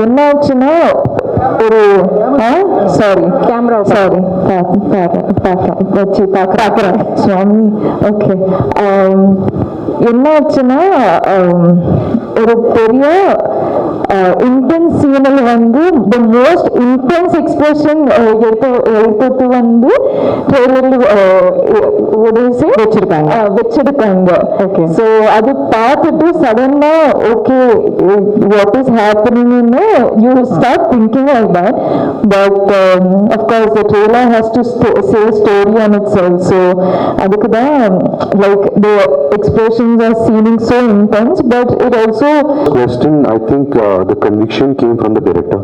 என்னாச்சுன்னா ஒரு கேமரா வச்சு பார்க்குறேன் சுவாமி. ஓகே, என்னாச்சுன்னா ஒரு பெரிய இன்டென்ஸ் சீனில் வந்து த மோஸ்ட் இன்டென்ஸ் எக்ஸ்பிரஷன் எடுத்து வந்து ட்ரெய்லரில் வச்சிருக்காங்க. ஓகே, ஸோ அது பார்த்துட்டு சடனா ஓகே வாட் இஸ் ஹேப்பனிங்னு you start thinking like that. But of course the trailer has to say story on its self. So அதுக்கு தான் like the expressions are seeming so intense. But it also question, I think the conviction came from the director.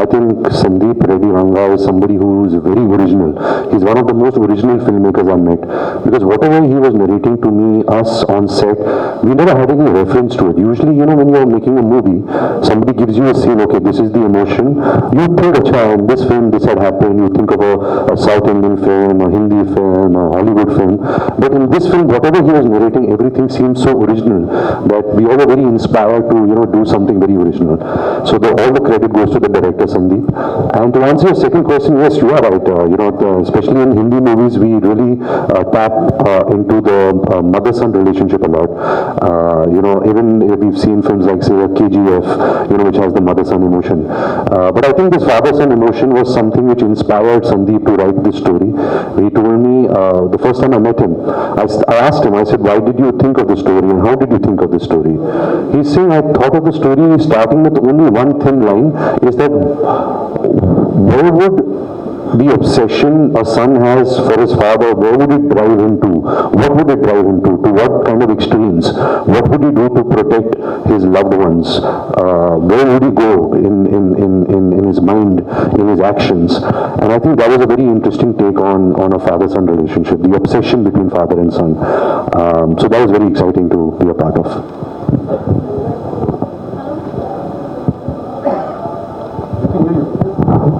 I think Sandeep Reddy Ranga is somebody who is very original. He's one of the most original filmmakers I've met, because whatever he was narrating to me, us on set, we never had any reference to it. Usually, you know, when you're making a movie, somebody gives you a scene, okay, this is the emotion. You think, in this film, this had happened. You think of a South Indian film, a Hindi film, a Hollywood film. But in this film, whatever he was narrating, everything seemed so original that we all were very inspired to, you know, do something very original. So all the credit goes to the director Sandeep. And to answer your second question, yes, you are right. Especially in Hindi movies, we really tap into the mother-son relationship a lot. Even if we've seen films like, say, KGF, which has the mother-son emotion. But I think this father-son emotion was something which inspired Sandeep to write this story. He told me the first time I met him, I asked him, I said, why did you think of the story and how did you think of the story? He's saying, I thought of the story starting with only one thin line, is that where would the obsession a son has for his father, where would it drive him to? What would it drive him to? To what kind of extremes? What would he do to protect his loved ones? Where would he go in his mind, in his actions? And I think that was a very interesting take on a father-son relationship, the obsession between father and son. So that was very exciting to be a part of.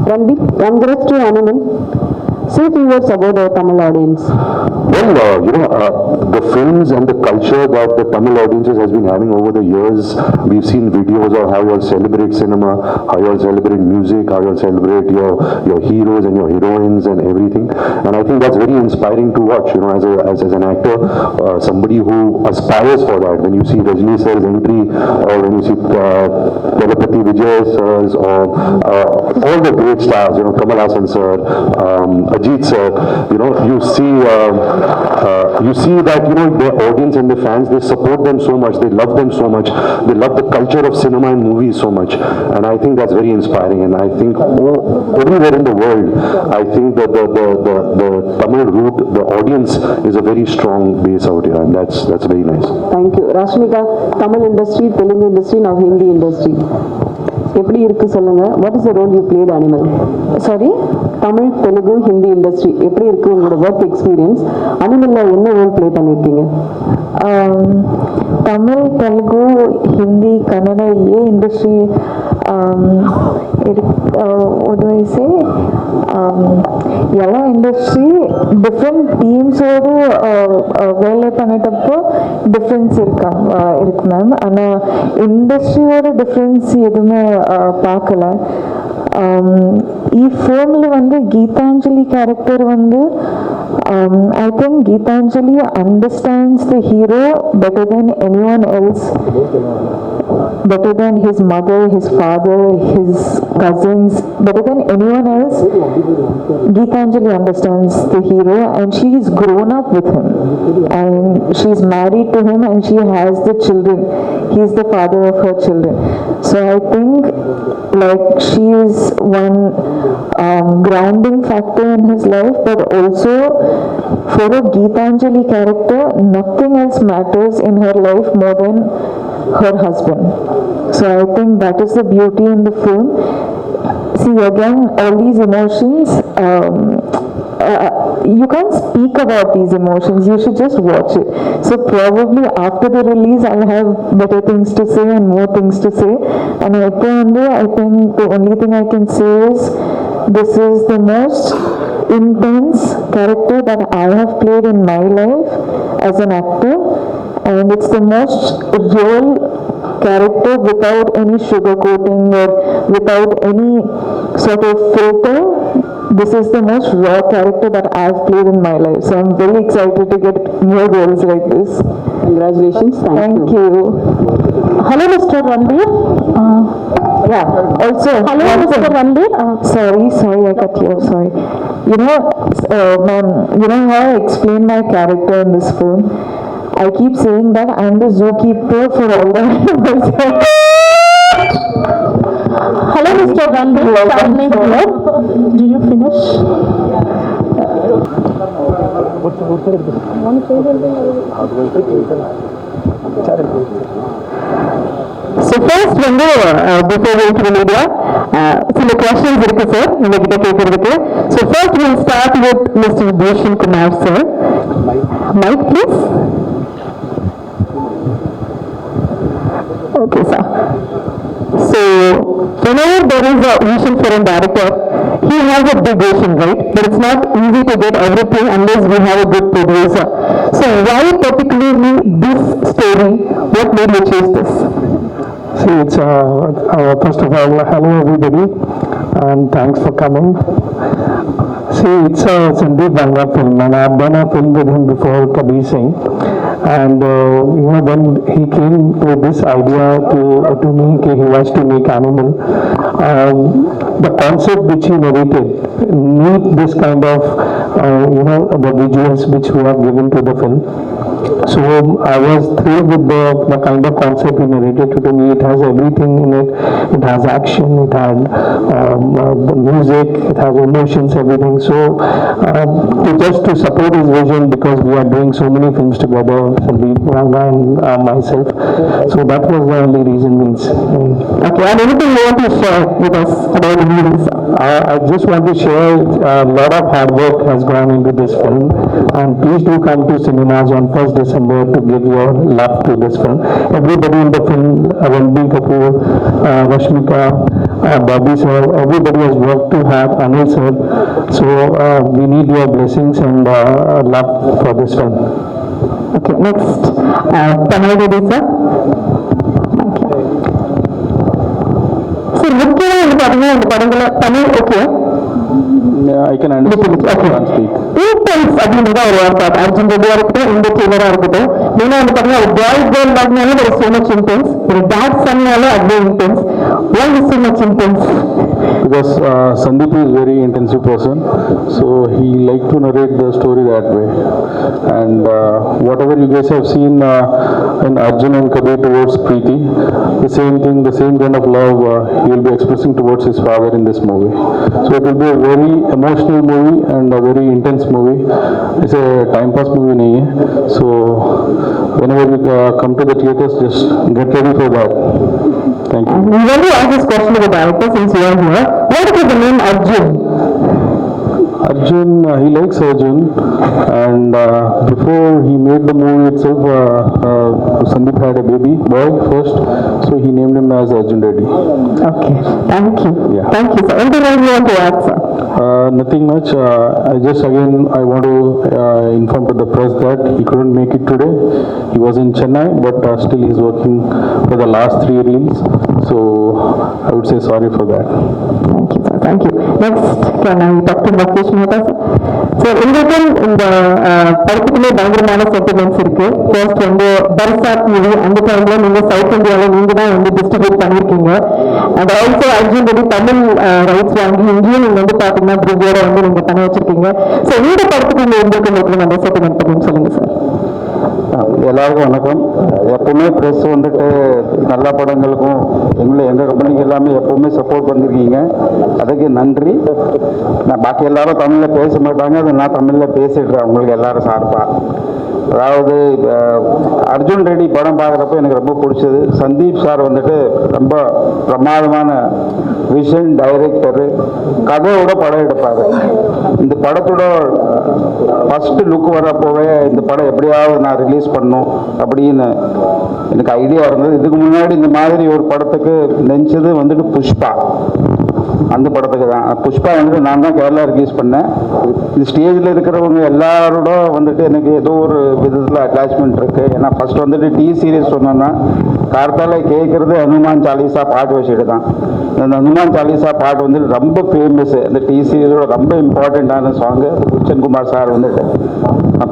Ranbir, congrats to Animal. Say a few words about the Tamil audience. Well, the films and the culture that the Tamil audiences has been having over the years, we've seen videos of how you all celebrate cinema, how you all celebrate music, how you all celebrate your heroes and your heroines and everything. And I think that's very inspiring to watch, as an actor, somebody who aspires for that. When you see Resmika sir's entry, or when you see Telepathy Vijay sir's, or all the great stars, Kamal Hassan sir, Ajit sir, you see that, their audience and their fans, they support them so much, they love them so much, they love the culture of cinema and movies so much, and I think that's very inspiring. And I think everywhere in the world, I think that the Tamil root, the audience is a very strong base out here, and that's very nice. Thank you. Resmika, Tamil industry, Telugu industry, now Hindi industry. எப்படி இருக்கு சொல்லுங்க. What is the role you played animal? Sorry, Tamil, Telugu, Hindi industry எப்படி இருக்கு உங்களோட work experience? அனிமல்ல என்ன role play பண்ணியிருக்கீங்க? Tamil, Telugu, Hindi, Kannada, industry எல்லா industry different டீம்ஸோடு வேலை பண்ணிட்டப்போ டிஃப்ரென்ஸ் இருக்கு மேம். ஆனால் இண்டஸ்ட்ரியோட டிஃப்ரென்ஸ் எதுவுமே பார்க்கல. ఈ ఫిల్మ్లో வந்து గీతాంజలి క్యారెక్టర్ வந்து I think Geetanjali understands the hero better than anyone else, better than his mother, his father, his cousins, better than anyone else. Geetanjali understands the hero and she's grown up with him and she's married to him and she has the children. He's the father of her children. So I think like she is one grounding factor in his life, but also for a Geetanjali character, nothing else matters in her life more than her husband. So I think that is the beauty in the film. See, again, all these emotions, you can't speak about these emotions, you should just watch it. So probably after the release I'll have better things to say and more things to say. And I think the only thing I can say is this is the most intense character that I have played in my life as an actor, and it's the most real character without any sugarcoating or without any sort of filter. This is the most raw character that I've played in my life. So I'm very excited to get more roles like this. Congratulations. Thank you. Hello, Mr. Ranbir. Yeah. Also, hello, Mr. Ranbir. Sorry, I cut you off. Sorry. You know, ma'am, you know how I explain my character in this film? I keep saying that I'm the zookeeper for all the animals. Hello, Mr. Ranbir. Did you finish? So first வந்து before going to the media சில questions இருக்கு sir உங்ககிட்ட கேட்கறதுக்கு. So first we'll start with Mr. Bhushan Kumar sir. Mic please. Okay sir. So whenever there is a vision for a director, he has a big vision, right? But it's not easy to get everything unless we have a good producer. So why particularly this story? What made you choose this? See, it's first of all, hello everybody, and thanks for coming. See, it's a Sandeep Banga film, and I've done a film with him before, Kabir Singh. And when he came with this idea to me, he wants to make animal. The concept which he narrated need this kind of the visuals which we have given to the film. So I was thrilled with the kind of concept he narrated to me. It has everything in it. It has action, it had music, it has emotions, everything. So just to support his vision, because we are doing so many films together, Sandeep Ranga and myself. So that was the only reason. Okay, and anything you want to share with us about the movies? I just want to share a lot of hard work has gone into this film, and please do come to cinemas on 1st December to give your love to this film. Everybody in the film, Ranbir Kapoor, Resmika, Bobby sir, everybody has worked to have Anil sir. So we need your blessings and love for this film. Okay, next, Tamil Reddy sir. So, முக்கியமாக இந்த படங்கள் Tamil okay I can understand. Okay. Intense அப்படின்றத ஒரு வார்த்தை அர்ஜுன் ரெட்டியா இருக்கட்டும் இந்த ட்ரெய்லரா இருக்கட்டும் மெயினா வந்து பாத்தீங்கன்னா ஒரு பாய்ஸ் கேர்ள் லவ்னாலே ஒரு so much intense, ஒரு டாட் சன்னாலே அப்படியே intense. Why is so much intense? Because Sandeep is very intensive person, so he like to narrate the story that way. And whatever you guys have seen in Arjun and Kabir towards Preeti, the same thing, the same kind of love he will be expressing towards his father in this movie. So it will be a very emotional movie and a very intense movie. It's a time pass movie nahi hai. So whenever you come to the theaters, just get ready for that. Thank you. We want to ask this question about the director since you are here. What is the name Arjun? Arjun, he likes Arjun, and before he made the movie itself, Sandeep had a baby boy first, so he named him as Arjun Reddy. Okay, thank you. Yeah. Thank you, sir. Anything else you want to add, sir? Nothing much. I want to inform to the press that he couldn't make it today. He was in Chennai, but still he's working for the last 3 reels. So I would say sorry for that. Thank you, sir. Thank you. Next, can I talk to Mukesh Mehta, sir? So, உங்களுக்கு இந்த படத்துக்குள்ளே பயங்கரமான sentiments இருக்கு. First வந்து Barsaat movie அந்த டைம்ல நீங்க south இந்தியாவில் நீங்க தான் வந்து டிஸ்ட்ரிபியூட் பண்ணிருக்கீங்க. And also Arjun Reddy Tamil rights வாங்கி இங்கேயும் நீங்க வந்து பாத்தீங்கன்னா பிரிஜோட வந்து நீங்க பண்ணி வச்சிருக்கீங்க. ஸோ இந்த படத்துக்கு நீங்க உங்களுக்கு அந்த சென்டிமெண்ட் பற்றி சொல்லுங்க சார். எல்லாருக்கும் வணக்கம். எப்பவுமே ப்ரெஸ் வந்துட்டு நல்ல படங்களுக்கும் எங்கள் கம்பெனிக்கு எல்லாமே எப்பவுமே சப்போர்ட் பண்ணியிருக்கீங்க, அதுக்கு நன்றி. நான் பாக்கி எல்லாரும் தமிழில் பேச மாட்டாங்க, அது நான் தமிழில் பேசிடுறேன் உங்களுக்கு எல்லாரும் சார்பாக. அதாவது அர்ஜுன் ரெட்டி படம் பார்க்குறப்ப எனக்கு ரொம்ப பிடிச்சது. சந்தீப் சார் வந்துட்டு ரொம்ப பிரமாதமான விஷன் டைரக்டரு, கதையோட படம் எடுப்பார். இந்த படத்தோட ஃபஸ்ட்டு லுக் வரப்போவே இந்த படம் எப்படியாவது நான் ரிலீஸ் பண்ணும் அப்படின்னு எனக்கு ஐடியா இருந்தது. இதுக்கு முன்னாடி இந்த மாதிரி ஒரு படத்துக்கு நெஞ்சது வந்துட்டு புஷ்பா. அந்த படத்துக்கு தான். புஷ்பா வந்துட்டு நான் தான் கேரளா ரிலீஸ் பண்ணேன். இந்த ஸ்டேஜில் இருக்கிறவங்க எல்லாரோட வந்துட்டு எனக்கு ஏதோ ஒரு விதத்தில் அட்டாச்மெண்ட் இருக்குது. ஏன்னா ஃபஸ்ட் வந்துட்டு டி சீரியஸ் சொன்னோன்னா கார்த்தால கேட்குறது ஹனுமான் சாலிசா பாட்டு வச்சுட்டு தான். அந்த ஹனுமான் சாலிசா பாட்டு வந்துட்டு ரொம்ப ஃபேமஸ்ஸு. இந்த டி சீரியஸோட ரொம்ப இம்பார்ட்டண்ட்டான சாங்கு குச்சன் குமார் சார் வந்துட்டு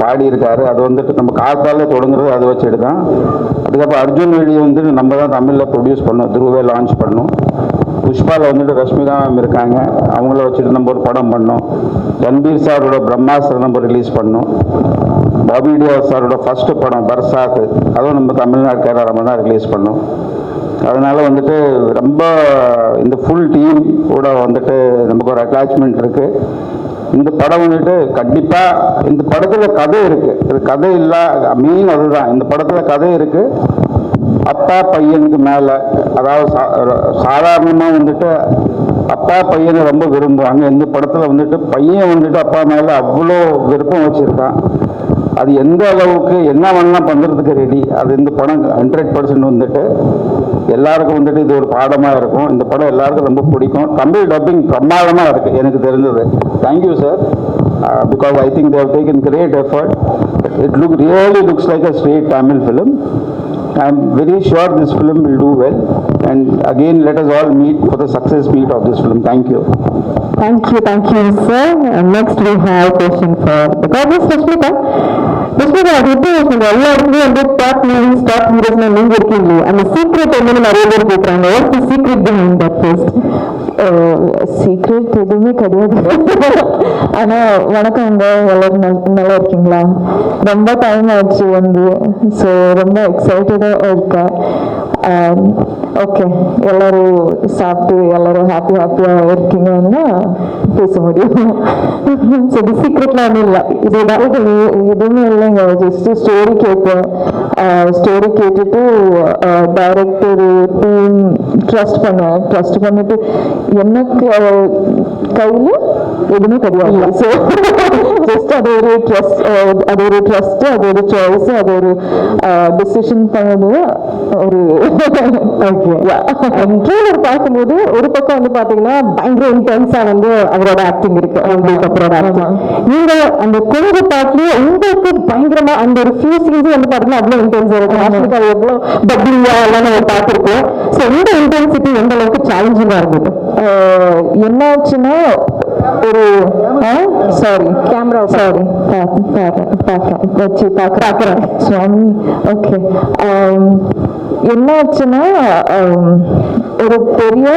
பாடியிருக்காரு. அது வந்துட்டு நம்ம கார்த்தால தொடங்குறது அதை வச்சுட்டு தான். அதுக்கப்புறம் அர்ஜுன் வெளியே வந்துட்டு நம்ம தான் தமிழில் ப்ரொடியூஸ் பண்ணோம், துருவே லான்ச் பண்ணோம். புஷ்பாவில் வந்துட்டு ரஷ்மிகா மேம் இருக்காங்க, அவங்கள வச்சுட்டு நம்ம ஒரு படம் பண்ணோம். ரன்பீர் சாரோட பிரம்மாஸ்திரம் நம்ம ரிலீஸ் பண்ணோம். பாபி டியோல் சாரோட ஃபஸ்ட்டு படம் பர்சாத், அதுவும் நம்ம தமிழ்நாடு கேரளா நம்ம தான் ரிலீஸ் பண்ணோம். அதனால் வந்துட்டு ரொம்ப இந்த ஃபுல் டீம் கூட வந்துட்டு நமக்கு ஒரு அட்டாச்மெண்ட் இருக்குது. இந்த படம் வந்துட்டு கண்டிப்பாக இந்த படத்தில் கதை இருக்குது. இது கதை இல்லை, மெயின் அதுதான். இந்த படத்தில் கதை இருக்குது. அப்பா பையனுக்கு மேலே, அதாவது சாதாரணமாக வந்துட்டு அப்பா பையனை ரொம்ப விரும்புவாங்க. இந்த படத்தில் வந்துட்டு பையன் வந்துட்டு அப்பா மேலே அவ்வளோ விருப்பம் வச்சுருக்கான். அது எந்த அளவுக்கு என்ன வேணால் பண்ணுறதுக்கு ரெடி. அது இந்த படம் 100% வந்துட்டு எல்லாருக்கும் வந்துட்டு இது ஒரு பாடமாக இருக்கும். இந்த படம் எல்லாருக்கும் ரொம்ப பிடிக்கும். தமிழ் டப்பிங் பிரமாதமாக இருக்குது எனக்கு தெரிஞ்சது. Thank you sir, because I think they've taken great effort. It really looks like a straight Tamil film. I am very sure this film will do well, and again let us all meet for the success meet of this film. Thank you. Thank you, sir. And next we have a question for the goddess Resmika. Resmika, எல்லாருமே வந்து top movies top heroes நீங்க இருக்கீங்க. அந்த secret என்னன்னு நிறைய பேர் கேட்குறாங்க. What's the secret behind that first? Secret எதுவுமே கிடையாது. ஆனா வணக்கங்க, எல்லாரும் நல்லா இருக்கீங்களா? ரொம்ப டைம் ஆச்சு வந்து, ஸோ ரொம்ப எக்ஸைட்டடா இருக்கேன். ஓகே, எல்லாரும் சாப்பிட்டு எல்லாரும் ஹாப்பியா இருக்கீங்கன்னா பேச முடியும். ஸோ இது சீக்ரெட்லாம் ஒன்றும் இல்லை, இதுதான் எதுவுமே இல்லைங்க. ஜஸ்ட் ஸ்டோரி கேட்பேன். ஸ்டோரி கேட்டுட்டு டைரக்டர் டீம் ட்ரஸ்ட் பண்ணிட்டு எனக்கு கையில் எதுவுமே கிடையாது. ஸோ ஜஸ்ட் அது ஒரு ட்ரஸ்ட், அது ஒரு சாய்ஸ், அது ஒரு டிசிஷன் பண்ணது ஒரு. ட்ரெய்லர் பார்க்கும்போது ஒரு பக்கம் வந்து பாத்தீங்கன்னா பயங்கர இன்டென்ஸா வந்து அவரோட ஆக்டிங் இருக்கு. நீங்க அந்த கொஞ்ச பாட்டுலயே உங்களுக்கு பயங்கரமா அந்த ஒரு ஃபியூ சீன்ஸ் வந்து பாத்தீங்கன்னா அவ்வளவு இன்டென்ஸா இருக்கும். எவ்வளவு டப்பிங்கா எல்லாம் நம்ம பார்த்திருக்கோம். ஸோ இந்த இன்டென்சிட்டி எந்த அளவுக்கு சேலஞ்சிங்கா இருந்தது? என்ன ஆச்சுன்னா ஒரு பார்க்குறேன் சுவாமி. ஓகே, என்ன ஆச்சுன்னா ஒரு பெரிய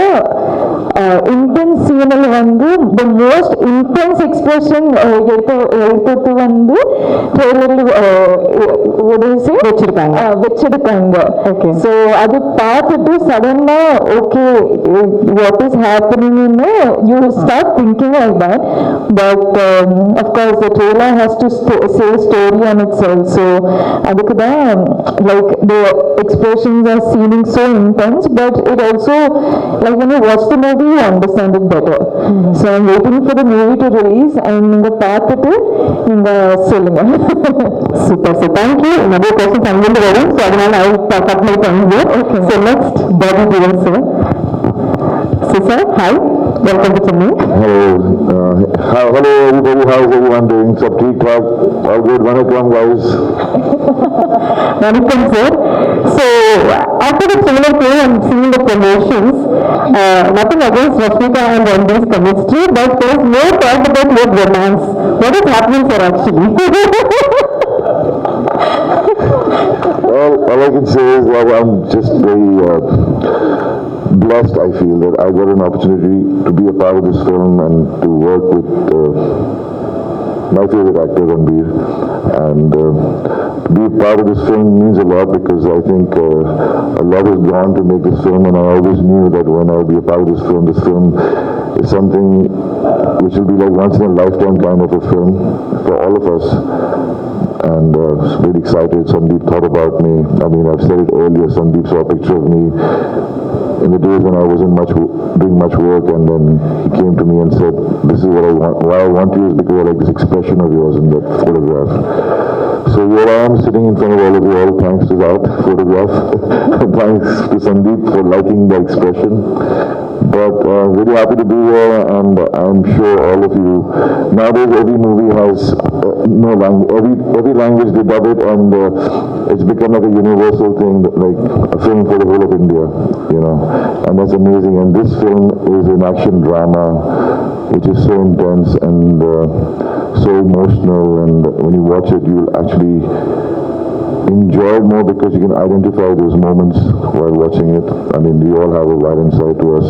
இன்டென்ஸ் சீனில் வந்து த மோஸ்ட் இன்டென்ஸ் எக்ஸ்பிரஷன் எடுத்தது வந்து ட்ரெய்லரில் வச்சிருக்காங்க. ஓகே, ஸோ அது பார்த்துட்டு சடனா ஓகே வாட் இஸ் ஹேப்பனிங்னு you start thinking like that. But of course the trailer has to say story on itself. So அதுக்கு தான் like the expressions are seeming so intense, but it also like when you watch the movie you understand it better. So I'm waiting for the movie to release and நீங்க பார்த்துட்டு நீங்க சொல்லுங்க. Super, so thank you. Another question அங்கிருந்து வரும், so அதனால I cut my tongue here. Okay, so next Bobby Divan sir. So sir, hi, welcome to me. Hello everybody, how is everyone doing? Sab theek thak, all good? Vanakkam guys. Vanakkam sir. So after the trailer came and seeing the promotions, nothing against Resmika and Ranbir's chemistry, but there's no talk about your romance. What is happening sir actually? Well, all I can say is that I'm just very blessed. I feel that I got an opportunity to be a part of this film and to work with my favorite actor Ranbir, and be a part of this film means a lot, because I think a lot has gone to make this film, and I always knew that when I would be a part of this film is something which will be like once in a lifetime kind of a film for all of us. And very excited. Sandeep thought about me. I mean, I've said it earlier, Sandeep saw a picture of me in the days when I wasn't doing much work, and then he came to me and said, this is what I want. Why I want you is because I like this expression of yours in that photograph. So here I am sitting in front of all of you all, thanks to that photograph. Thanks to Sandeep for liking the expression. But really happy to be here, and I'm sure all of you. Nowadays, every movie has no language. Every language they dub it, and it's become like a universal thing, like a film for the whole of India. You know, and that's amazing. And this film is an action drama, which is so intense and so emotional. And when you watch it, you'll actually enjoy it more because you can identify those moments while watching it. I mean, we all have a violent side to us,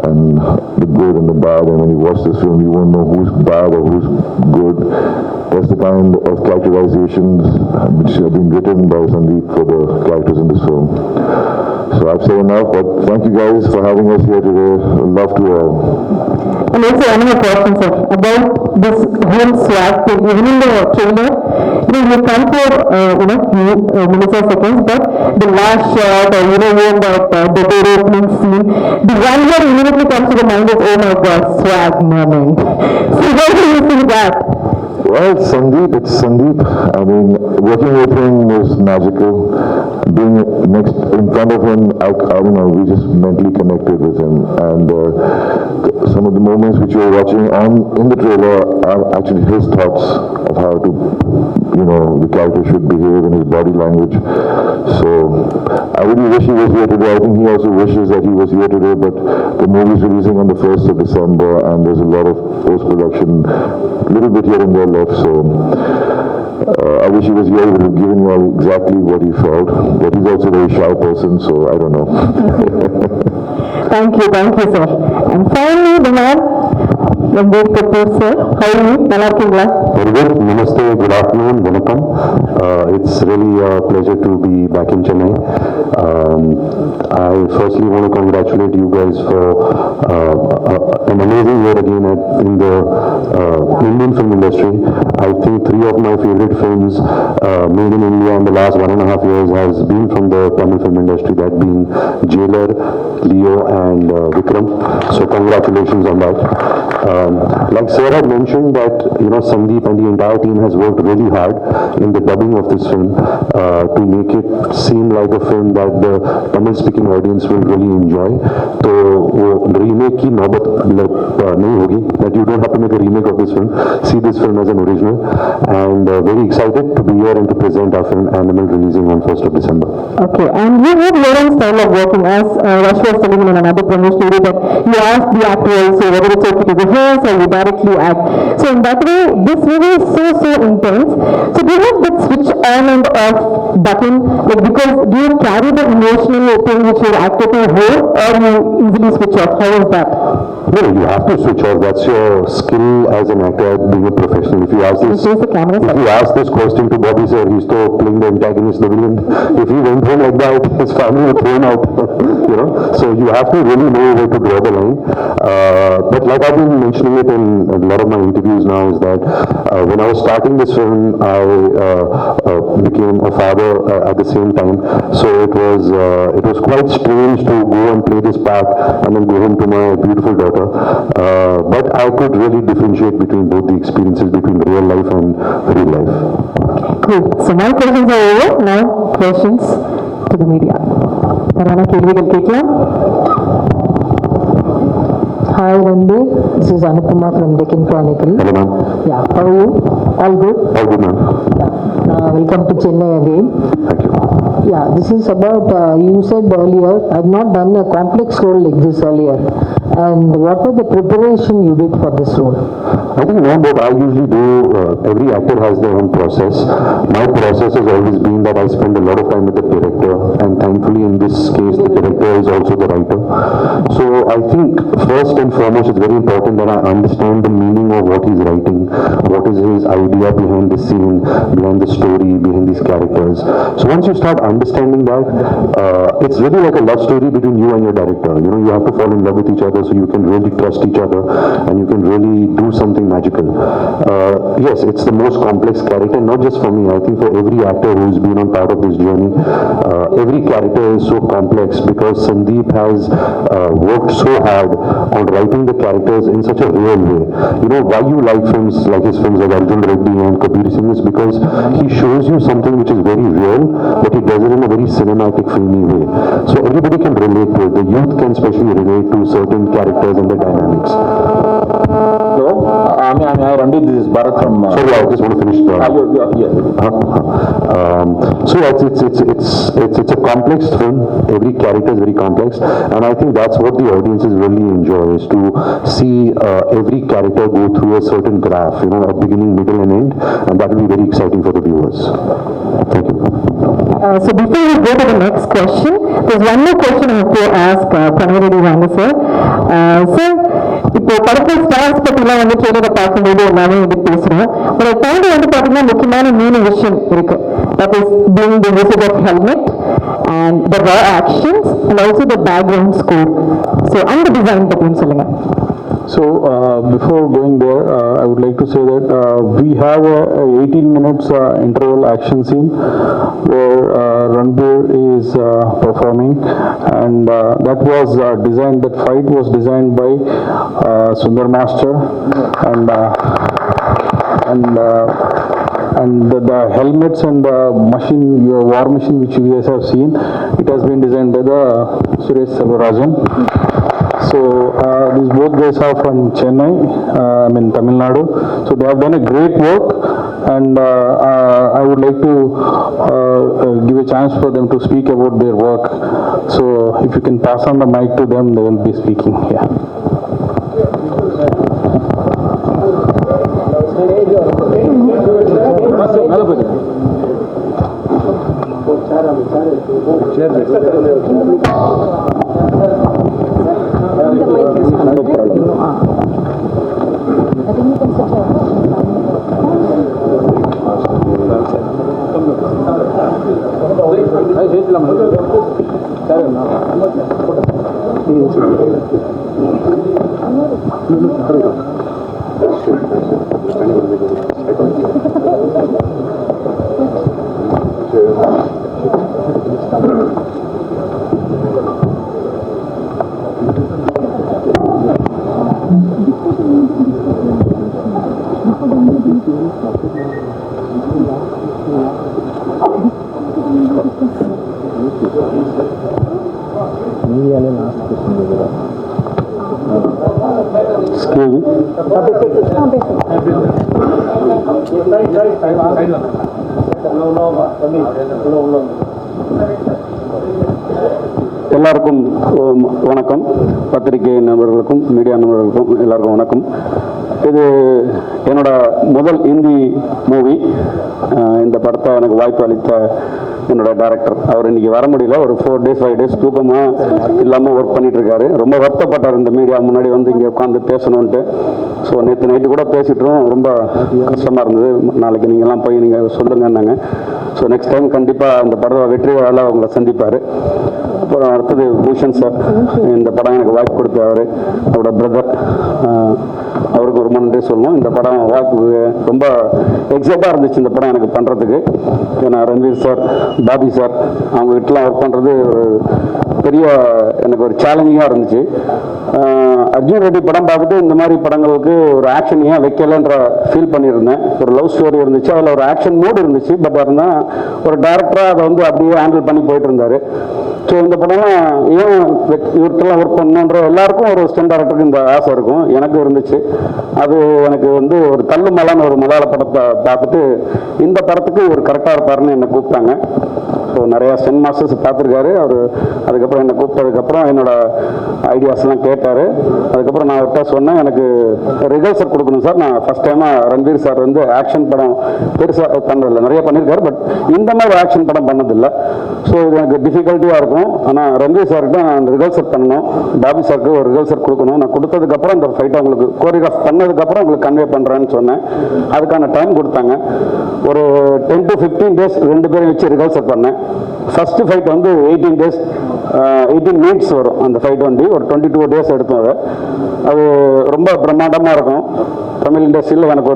and the good and the bad, and when you watch this film, you won't know who's bad or who's good. That's the kind of characterizations which have been written by Sandeep for the characters in this film. So I've said enough, but thank you guys for having us here today. Love to all. And also another question, sir, about this whole swag thing. Even in the trailer, you come for few minutes or seconds, but the last shot or even the door opening scene, the one that immediately comes to the mind is, oh my god, swag moment. So how do you see that? Well, it's Sandeep. I mean, working with him was magical. Being next in front of him, I don't know, we just mentally connected with him. And some of the moments which you're watching in the trailer are actually his thoughts of how to, the character should behave in his body language. So I really wish he was here today. I think he also wishes that he was here today, but the movie is releasing on the 1st of December, and there's a lot of post-production, a little bit here and there left. So I wish he was here. He would have given you all exactly what he felt. But he's also a very shy person, so I don't know. Thank you, sir. And finally, the man, Ranbir Kapoor, sir. How are you? Nalla irukkinga? Very good. Namaste. Good afternoon. Vanakkam. It's really a pleasure to be back in Chennai. I firstly want to congratulate you guys for an amazing year again in the Indian film industry. I think 3 of my favorite films made in India in the last 1.5 years has been from the Tamil film industry, that being Jailer, Leo and Vikram. So congratulations on that. Like Sir had mentioned that, Sandeep and the entire team has worked really hard in the dubbing of this film to make it seem like a film that the Tamil speaking audience will really enjoy. So remake की नौबत नहीं होगी, that you don't have to make a remake of this film. See this film as an original, and very excited to be here and to present our film Animal, releasing on 1st of December. Okay, and you have your own style of working, as Rash was telling in another promo story, that you ask the actor also whether it's okay to rehearse or you directly act. So in that way, this movie is so intense. So do you have that switch on and off button? Like, because do you carry the emotional thing which your actor can hold, or you easily switch off? How is that? No, you have to switch off. That's your skill as an actor, being a professional. If you ask this question to Bobby sir, he's still playing the antagonist, the villain. If he went home like that, his family would throw him out. So you have to really know where to draw the line. But like I've been mentioning it in a lot of my interviews now, is that when I was starting this film, I became a father at the same time. So it was quite strange to go and play this part and then go home to my beautiful daughter. But I could really differentiate between both the experiences, between real life and real life. Cool. So my questions are over. Now questions to the media. Parana kelvigal kekkalam. Hi Ranbir, this is Anupama from Deccan Chronicle. Hello ma'am. Yeah, how are you? All good? All good ma'am. Yeah. Welcome to Chennai again. Thank you. Yeah, this is about, you said earlier, I've not done a complex role like this earlier. And what was the preparation you did for this role? I think now what I usually do, every actor has their own process. My process has always been that I spend a lot of time with the director, and thankfully in this case the director is also the writer. So I think first and foremost it's very important that I understand the meaning of what he's writing, what is his idea behind the scene, behind the story, behind these characters. So once you start understanding that, it's really like a love story between you and your director. You have to fall in love with each other so you can really trust each other and you can really do something magical magical. Yes, it's the most complex character, not just for me. I think for every actor who's been on part of this journey, every character is so complex because Sandeep has worked so hard on writing the characters in such a real way. You know, why you like films like his films like Arjun Reddy and Kabir Singh is because he shows you something which is very real, but he does it in a very cinematic, filmy way. So everybody can relate to it. The youth can especially relate to certain characters and the dynamics. Hello, I'm Ranbir. This is Bharat from. Sorry, I just want to finish. So it's a complex film. Every character is very complex, and I think that's what the audiences really enjoy, is to see every character go through a certain graph, you know, a beginning, middle, and end, and that will be very exciting for the viewers. Thank you. So before we go to the next question, there's one more question I have to ask Pranay Ranga sir. Sir, இப்போ படத்தில் stars பற்றிலாம் வந்து ட்ரெயிலரை பார்க்கும்போது எல்லாமே வந்து பேசுகிறோம். ஒரு தாண்டி வந்து பார்த்தீங்கன்னா முக்கியமான 3 விஷயம் இருக்கு. That is being the usage of helmet and the raw actions and also the background score. So அந்த டிசைன் பற்றியும் சொல்லுங்க. So before going there, I would like to say that we have a 18 minutes interval action scene where Ranbir is performing, and that was designed. That fight was designed by Sundar Master, and the helmets and the machine, your war machine, which you guys have seen, it has been designed by the Suresh Selvarajan. So these both guys are from Chennai, Tamil Nadu. So they have done a great work, and I would like to give a chance for them to speak about their work. So if you can pass on the mic to them, they will be speaking. Yeah. எல்லாருக்கும் வணக்கம். பத்திரிகை நண்பர்களுக்கும் media நண்பர்களுக்கும் எல்லாருக்கும் வணக்கம். இது என்னோட முதல் ஹிந்தி மூவி. இந்த படத்தை எனக்கு வாய்ப்பு அளித்த என்னோட டைரக்டர், அவர் இன்னைக்கு வர முடியல. ஒரு 4 days 5 days தூக்கமாக இல்லாமல் ஒர்க் பண்ணிட்டு இருக்காரு. ரொம்ப வருத்தப்பட்டார் இந்த மீடியா முன்னாடி வந்து இங்கே உட்காந்து பேசணுன்ட்டு. ஸோ நேற்று நைட்டு கூட பேசிட்டோம். ரொம்ப கஷ்டமாக இருந்தது. நாளைக்கு நீங்கள்லாம் போய் நீங்கள் சொல்லுங்கன்னாங்க. ஸோ நெக்ஸ்ட் டைம் கண்டிப்பாக இந்த படத்தை வெற்றி விழாவில் அவங்களை சந்திப்பார். அப்புறம் அடுத்தது பூஷன் சார், இந்த படம் எனக்கு வாய்ப்பு கொடுத்தவர், அவரோட பிரதர், அவருக்கு ரொம்ப நன்றி சொல்லணும். இந்த படம் வாய்ப்பு ரொம்ப எக்ஸைட்டாக இருந்துச்சு இந்த படம் எனக்கு பண்ணுறதுக்கு. ஏன்னா ரன்வீர் சார், பாபி சார், அவங்ககிட்டலாம் ஒர்க் பண்ணுறது ஒரு பெரிய எனக்கு ஒரு சேலஞ்சிங்காக இருந்துச்சு. அர்ஜுன் ரெட்டி படம் பார்த்துட்டு இந்த மாதிரி படங்களுக்கு ஒரு ஆக்ஷன் ஏன் வைக்கலைன்ற ஃபீல் பண்ணியிருந்தேன். ஒரு லவ் ஸ்டோரி இருந்துச்சு, அதில் ஒரு ஆக்ஷன் மூடு இருந்துச்சு. பட் இருந்தால் ஒரு டேரக்டராக அதை வந்து அப்படியே ஹேண்டில் பண்ணி போயிட்டு இருந்தார். ஸோ இந்த படம்லாம் ஏன் இவர்கிட்டலாம் ஒர்க் பண்ணணுன்ற எல்லாருக்கும் ஒரு ஸ்டெண்ட் டேரக்டருக்கு இந்த ஆசை இருக்கும், எனக்கு இருந்துச்சு. அது எனக்கு வந்து ஒரு தள்ளு மலான்னு ஒரு மலையாள படத்தை பார்த்துட்டு இந்த படத்துக்கு ஒரு கரெக்டாக இருப்பாருன்னு என்னை கூப்பிட்டாங்க. ஸோ நிறையா ஸ்டென் மாஸ்டர்ஸ் பார்த்துருக்காரு அவர். அதுக்கப்புறம் என்னை கூப்பிட்டதுக்கப்புறம் என்னோட ஐடியாஸ்லாம் கேட்டார். அதுக்கப்புறம் நான் அவர்கிட்ட சொன்னேன், எனக்கு ரிஹர்சல் கொடுக்கணும் சார். நான் ஃபஸ்ட் டைமாக ரன்வீர் சார் வந்து ஆக்ஷன் படம் பெருசாக பண்ணுறதில்ல, நிறைய பண்ணியிருக்காரு, பட் இந்த மாதிரி ஆக்ஷன் படம் பண்ணதில்லை. ஸோ இது எனக்கு டிஃபிகல்ட்டியாக இருக்கும். ஆனால் ரன்வீர் சார்கிட்ட நான் ரிஹர்சல் பண்ணணும், பாபி சாருக்கு ஒரு ரிஹர்சல் கொடுக்கணும். நான் கொடுத்ததுக்கப்புறம் இந்த ஃபைட்டை உங்களுக்கு கோரியோகிராஃப் பண்ணதுக்கப்புறம் உங்களுக்கு கன்வே பண்ணுறேன்னு சொன்னேன். அதுக்கான டைம் கொடுத்தாங்க. ஒரு 10 to 15 days 2 பேரையும் வச்சு ரிஹர்சல் பண்ணேன். ஃபஸ்ட்டு ஃபைட் வந்து 18 days 18 minutes வரும் அந்த ஃபைட் வண்டி. ஒரு 22 days எடுத்தோம். அது ரொம்ப பிரம்மாண்டமாக இருக்கும். தமிழ் இண்டஸ்ட்ரியில் எனக்கு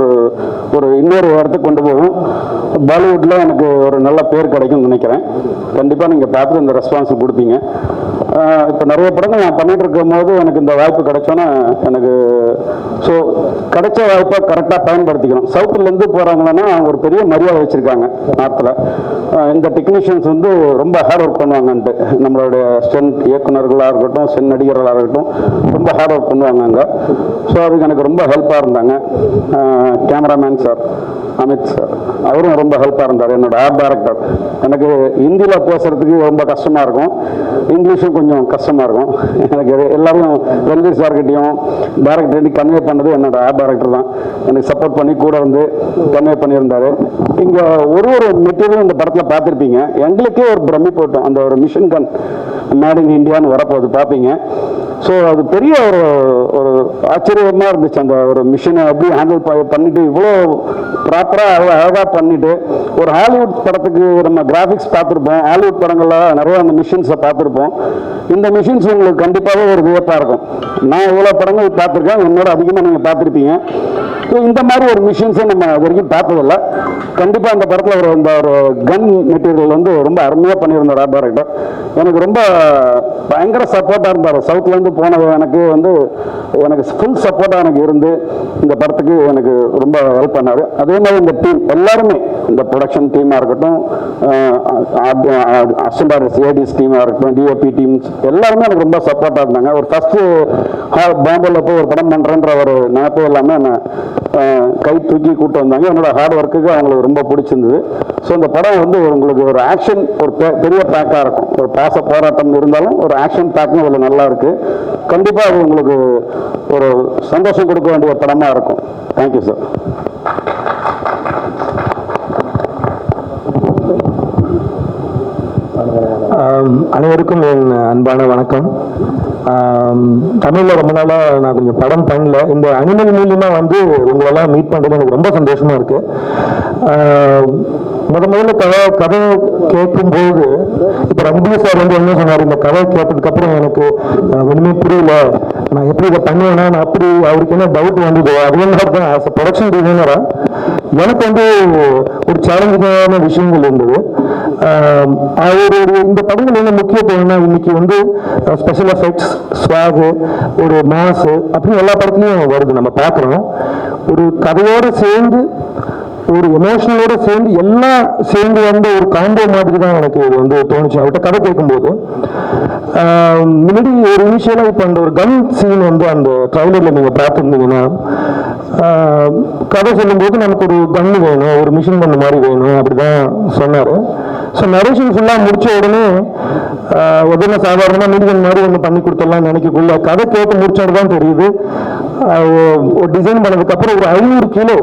ஒரு இன்னொரு இடத்துக்கு கொண்டு போகும். பாலிவுட்டில் எனக்கு ஒரு நல்ல பேர் கிடைக்கும்னு நினைக்கிறேன். கண்டிப்பாக நீங்கள் பார்த்துட்டு இந்த ரெஸ்பான்ஸ் கொடுப்பீங்க. இப்போ நிறைய படங்கள் நான் பண்ணிட்டு இருக்கும் போது எனக்கு இந்த வாய்ப்பு கிடைச்சோன்னா எனக்கு ஸோ கிடைச்ச வாய்ப்பை கரெக்டாக பயன்படுத்திக்கணும். சவுத்துலேருந்து போகிறாங்கன்னா அவங்க ஒரு பெரிய மரியாதை வச்சுருக்காங்க நார்த்தில். இந்த டெக்னீஷியன்ஸ் வந்து ரொம்ப ஹார்ட் ஒர்க் பண்ணுவாங்கன்ட்டு, நம்மளுடைய ஸ்டென்ட் இயக்குநர்களாக இருக்கட்டும், ஸ்டென்ட் நடிகர்களாக இருக்கட்டும், ரொம்ப ஹார்ட் ஒர்க் பண்ணுவாங்க அங்கே. ஸோ அதுக்கு எனக்கு ரொம்ப ஹெல்ப்பாக இருந்தாங்க. கேமராமேன் சார் அமித் சார், அவரும் ரொம்ப ஹெல்ப்பாக இருந்தார். என்னோட ஆர்ட் டைரக்டர், எனக்கு ஹிந்தியில் பேசுகிறதுக்கு ரொம்ப கஷ்டமாக இருக்கும், இங்கிலீஷும் கொஞ்சம் கஷ்டமாக இருக்கும். எனக்கு எல்லாரும் ரன்பீர் சார்கிட்டையும் டேரக்டர்கிட்டையும் கன்வே பண்ணது என்னோட ஆர்ட் டைரக்டர் தான். எனக்கு சப்போர்ட் பண்ணி கூட வந்து கன்வே பண்ணியிருந்தார். இங்கே ஒரு மெட்டீரியல் இந்த படத்தில் பார்த்துருப்பீங்க. எங்களுக்கே ஒரு பிரமி போட்டோம், அந்த ஒரு மிஷின் கன் மேட் இன் இந்தியான்னு வரப்போகுது பார்ப்பீங்க. ஸோ அது பெரிய ஒரு ஆச்சரியமாக இருந்துச்சு. அந்த ஒரு மிஷினை எப்படி ஹேண்டில் பண்ணிட்டு இவ்வளோ ப்ராப்பராக அவ்வளோ அழகாக பண்ணிட்டு, ஒரு ஹாலிவுட் படத்துக்கு நம்ம கிராஃபிக்ஸ் பார்த்துருப்போம், ஹாலிவுட் படங்களில் நிறைய அந்த மிஷின்ஸை பார்த்துருப்போம். இந்த மிஷின்ஸ் உங்களுக்கு கண்டிப்பாகவே ஒரு வியப்பாக இருக்கும். நான் இவ்வளோ படங்கள் பார்த்துருக்கேன், என்னோட அதிகமாக நீங்கள் பார்த்துருப்பீங்க. ஸோ இந்த மாதிரி ஒரு மிஷின்ஸை நம்ம அது வரைக்கும் பார்த்ததில்ல. கண்டிப்பாக அந்த படத்தில் ஒரு கன் மெட்டீரியல் வந்து ரொம்ப அருமையாக பண்ணியிருந்தார் ஆர்ட் டைரக்டர். எனக்கு ரொம்ப பயங்கர சப்போர்ட்டாக இருந்தார். சவுத்துலேருந்து போனது எனக்கு ஃபுல் சப்போர்ட்டாக எனக்கு இருந்து இந்த படத்துக்கு எனக்கு ரொம்ப ஹெல்ப் பண்ணார். அதே மாதிரி இந்த டீம் எல்லாருமே, இந்த ப்ரொடக்ஷன் டீமாக இருக்கட்டும், அசிஸ்டன்ட் ஏடிஸ் டீமாக இருக்கட்டும், டிஓபி டீம்ஸ் எல்லாருமே எனக்கு ரொம்ப சப்போர்ட்டாக இருந்தாங்க. ஒரு ஃபஸ்ட்டு பாம்பேல போய் ஒரு படம் பண்ணுறேன்ற ஒரு நினைப்பே இல்லாமல் என்னை கை தூக்கி கூப்பிட்டு வந்தாங்க. என்னோட ஹார்ட் ஒர்க்குக்கு அவங்களுக்கு ரொம்ப பிடிச்சிருந்தது. ஸோ இந்த படம் உங்களுக்கு ஒரு ஆக்ஷன், ஒரு பெரிய பேக்காக இருக்கும். ஒரு பாச போராட்டம் இருந்தாலும் ஒரு ஆக்ஷன் பேக்கும் அதில் நல்லா இருக்குது. கண்டிப்பாக அது உங்களுக்கு ஒரு சந்தோஷம் கொடுக்க வேண்டிய படமாக இருக்கும். Thank you sir. அனைவருக்கும் என் அன்பான வணக்கம். தமிழில் ரொம்ப நாளாக நான் கொஞ்சம் படம் பண்ணல. இந்த அனிமல் மூலியமாக உங்களெல்லாம் மீட் பண்ணுறது எனக்கு ரொம்ப சந்தோஷமாக இருக்குது. முதல்ல கதை கேட்கும்போது இப்போ ரன்பீர் சார் என்ன சொன்னார், இந்த கதை கேட்டதுக்கப்புறம் எனக்கு ஒன்றுமே புரியல, நான் எப்படி இதை பண்ணுவேன்னா, நான் அப்படி அவருக்கு என்ன டவுட் வந்ததோ அதே மாதிரி தான் ஆஸ் அ ப்ரொடக்ஷன் டிசைனராக எனக்கு ஒரு சேலஞ்சிங்கான விஷயங்கள் இருந்தது. அவருடைய இந்த படங்கள் என்ன முக்கியத்துவம்னா, இன்னைக்கு ஸ்பெஷல் எஃபெக்ட்ஸ், ஸ்வாகு, ஒரு மாசு அப்படின்னு எல்லா படத்துலையும் வருது, நம்ம பார்க்குறோம். ஒரு கதையோடு சேர்ந்து, ஒரு எமோஷனலோட சேர்ந்து எல்லாம் சேர்ந்து ஒரு காம்போ மாதிரி தான் எனக்கு இது தோணுச்சு அவர்கிட்ட கதை கேட்கும்போது. முன்னாடி ஒரு இனிஷியலாக இப்போ அந்த ஒரு கன் சீன் அந்த ட்ரைலரில் நீங்கள் பார்த்துருந்தீங்கன்னா, கதை சொல்லும்போது நமக்கு ஒரு கன்னு வேணும், ஒரு மிஷின் கன் மாதிரி வேணும் அப்படிதான் சொன்னார். ஸோ நரேஷன் ஃபுல்லாக முடிச்ச உடனே உடனே சாதாரணமாக மீடியம் மாதிரி ஒன்று பண்ணி கொடுத்துடலாம் நினைக்கக்குள்ள கதை கேட்டு முடிச்சது தான் தெரியுது. ஒரு டிசைன் பண்ணதுக்கப்புறம் ஒரு 500 கிலோ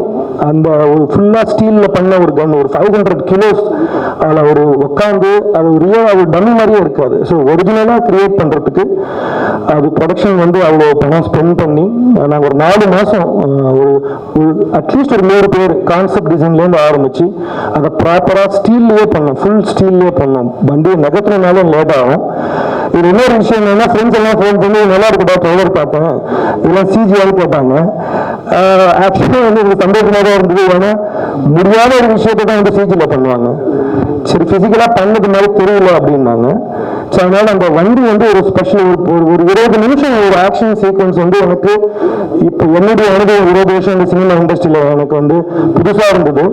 அந்த ஒரு ஃபுல்லாக ஸ்டீலில் பண்ண ஒரு கன், ஒரு 500 கிலோஸ் அதில் ஒரு உட்காந்து அது ஒரு டம்மி மாதிரியே இருக்காது. ஸோ ஒரிஜினலாக கிரியேட் பண்ணுறதுக்கு அது ப்ரொடக்ஷன் அவ்வளோ பணம் ஸ்பெண்ட் பண்ணி நாங்கள் ஒரு 4 மாதம் ஒரு அட்லீஸ்ட் ஒரு 100 பேர் கான்செப்ட் டிசைன்லேருந்து ஆரம்பித்து அதை ப்ராப்பராக ஸ்டீல்லையே பண்ணோம், ஃபுல் ஸ்டீல்லையே பண்ணோம். வண்டியை நகர்த்தினாலும் லேட் ஆகும். இது இன்னொரு விஷயம் என்னன்னா, ஃப்ரெண்ட்ஸ் எல்லாம் ஃபோன் பண்ணி நல்லா இருக்குடா ட்ரைலர் பார்த்தேன், இதெல்லாம் சிஜிஆர் கேட்டாங்க. ஆக்சுவலாக எனக்கு சந்தோஷமாக தான் இருந்தது. ஏன்னா முடியாத ஒரு விஷயத்தை தான் சிஜியில் பண்ணுவாங்க. சரி ஃபிசிக்கலாக பண்ணது மாதிரி தெரியல அப்படின்னாங்க. ஸோ அதனால அந்த வண்டி ஒரு ஸ்பெஷல் ஒரு 20 நிமிஷம் ஒரு ஆக்ஷன் சீக்வன்ஸ் எனக்கு இப்போ என்னுடைய அனுபவம் 20 வருஷம் இந்த சினிமா இண்டஸ்ட்ரியில் எனக்கு புதுசாக இருந்தது.